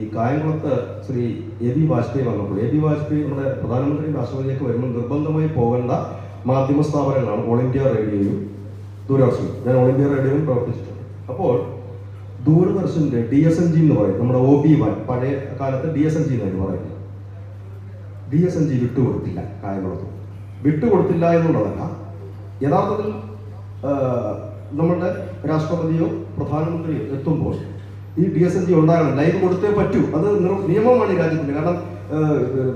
ഈ കായംകുളത്ത് ശ്രീ എബി വാജ്പേയി വന്നപ്പോൾ എബി വാജ്പേയി നമ്മുടെ പ്രധാനമന്ത്രി രാഷ്ട്രപതിയിലേക്ക് വരുമ്പോൾ നിർബന്ധമായി പോകേണ്ട മാധ്യമ സ്ഥാപനങ്ങളാണ് ഓൾ ഇന്ത്യ റേഡിയോയും ദൂരദർശനും. ഞാൻ ഓൾ ഇന്ത്യ റേഡിയോയും പ്രവർത്തിച്ചിട്ടുണ്ട്. അപ്പോൾ ദൂരദർശൻ്റെ DSNG എന്ന് പറയും, നമ്മുടെ OB1 പഴയ കാലത്ത് DSNG എന്നാണ് പറയുന്നത്. DSNG വിട്ടുകൊടുത്തില്ല. കായംകുളത്ത് വിട്ടുകൊടുത്തില്ല എന്നുള്ളതല്ല, യഥാർത്ഥത്തിൽ നമ്മുടെ രാഷ്ട്രപതിയോ പ്രധാനമന്ത്രിയോ എത്തുമ്പോൾ ഈ DSNG ഉണ്ടാകണം, ലൈവ് കൊടുത്തേ പറ്റൂ. അത് നിയമമാണ് ഈ രാജ്യത്തിന്. കാരണം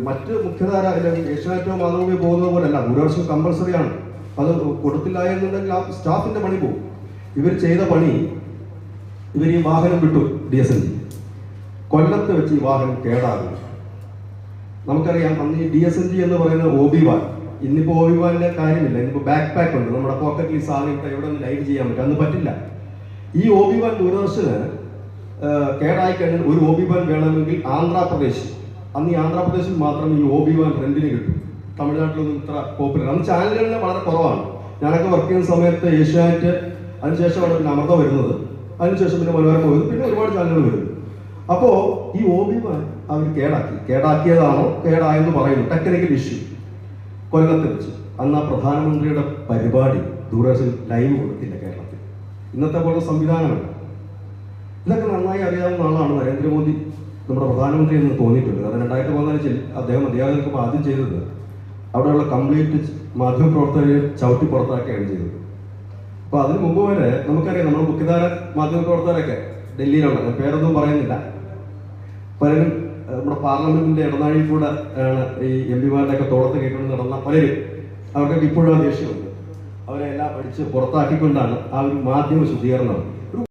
മറ്റ് മുഖ്യധാര അല്ലെങ്കിൽ ഏഷ്യാനെറ്റോ മാതൃഭൂമിയോ പോകുന്നത് പോലെയല്ല, ദൂരദർശൻ കമ്പൽസറിയാണ്. അത് കൊടുത്തില്ല എന്നുണ്ടെങ്കിൽ ആ സ്റ്റാഫിന്റെ പണി പോകും. ഇവർ ചെയ്ത പണി, ഇവർ ഈ വാഹനം വിട്ടു. DSNG കൊല്ലത്ത് വെച്ച് ഈ വാഹനം കേടാകും. നമുക്കറിയാം, അന്ന് ഈ DSNG എന്ന് പറയുന്ന OB1, ഇന്നിപ്പോൾ OB1ന്റെ കാര്യമില്ല. ഇന്നിപ്പോൾ ബാക്ക് പാക്ക് ഉണ്ട്, നമ്മുടെ പോക്കറ്റിൽ സാധനം എവിടെ നിന്ന് ലൈവ് ചെയ്യാൻ പറ്റും. അന്ന് പറ്റില്ല. ഈ OB1 ദൂരദർശന് കേടായി കഴിഞ്ഞാൽ ഒരു OB1 വേണമെങ്കിൽ ആന്ധ്രാപ്രദേശ്, അന്ന് ഈ ആന്ധ്രാപ്രദേശിൽ മാത്രം ഈ OB1 റെന്റിന് കിട്ടും. തമിഴ്നാട്ടിലൊന്നും ഇത്ര പോപ്പുലർ, അന്ന് ചാനലുകളിൽ വളരെ കുറവാണ്. ഞാനൊക്കെ വർക്ക് ചെയ്യുന്ന സമയത്ത് ഏഷ്യാനെറ്റ്, അതിനുശേഷമാണ് പിന്നെ അമൃത വരുന്നത്, അതിനുശേഷം പിന്നെ മനോരമ വരുന്നത്, പിന്നെ ഒരുപാട് ചാനലുകൾ വരുന്നു. അപ്പോൾ ഈ OB1 അവർ കേടാക്കിയതാണോ കേടായെന്ന് പറയുന്നു, ടെക്നിക്കൽ ഇഷ്യൂ. കൊല്ലത്ത് വെച്ച് അന്ന് ആ പ്രധാനമന്ത്രിയുടെ പരിപാടി ദൂരദർശൻ ലൈവ് കൊടുത്തില്ല കേരളത്തിൽ. ഇന്നത്തെ പോലെ സംവിധാനമല്ല. ഇതൊക്കെ നന്നായി അറിയാവുന്ന ആളാണ് നരേന്ദ്രമോദി, നമ്മുടെ പ്രധാനമന്ത്രി എന്ന് തോന്നിയിട്ടുണ്ട്. അത് 2014 അദ്ദേഹം അധികാരത്തിലേക്ക് ആദ്യം ചെയ്തത് അവിടെയുള്ള കംപ്ലീറ്റ് മാധ്യമപ്രവർത്തകരെ ചവിട്ടി പുറത്താക്കുകയാണ് ചെയ്തത്. അപ്പോൾ അതിന് മുമ്പ് വരെ നമുക്കറിയാം, നമ്മുടെ മുഖ്യധാര മാധ്യമപ്രവർത്തകരൊക്കെ ഡൽഹിയിലുള്ള, ഞാൻ പേരൊന്നും പറയുന്നില്ല, പലരും നമ്മുടെ പാർലമെന്റിന്റെ ഇടനാഴിയിൽ കൂടെ ആണ് ഈ MP മാരുടെയൊക്കെ തോളത്ത് കേട്ടുകൊണ്ട് നടന്ന പലരും, അവർക്കൊക്കെ ഇപ്പോഴും ആ ദേഷ്യമുണ്ട്. അവരെ എല്ലാം അടിച്ച് പുറത്താക്കിക്കൊണ്ടാണ് ആ ഒരു മാധ്യമ ശുദ്ധീകരണം.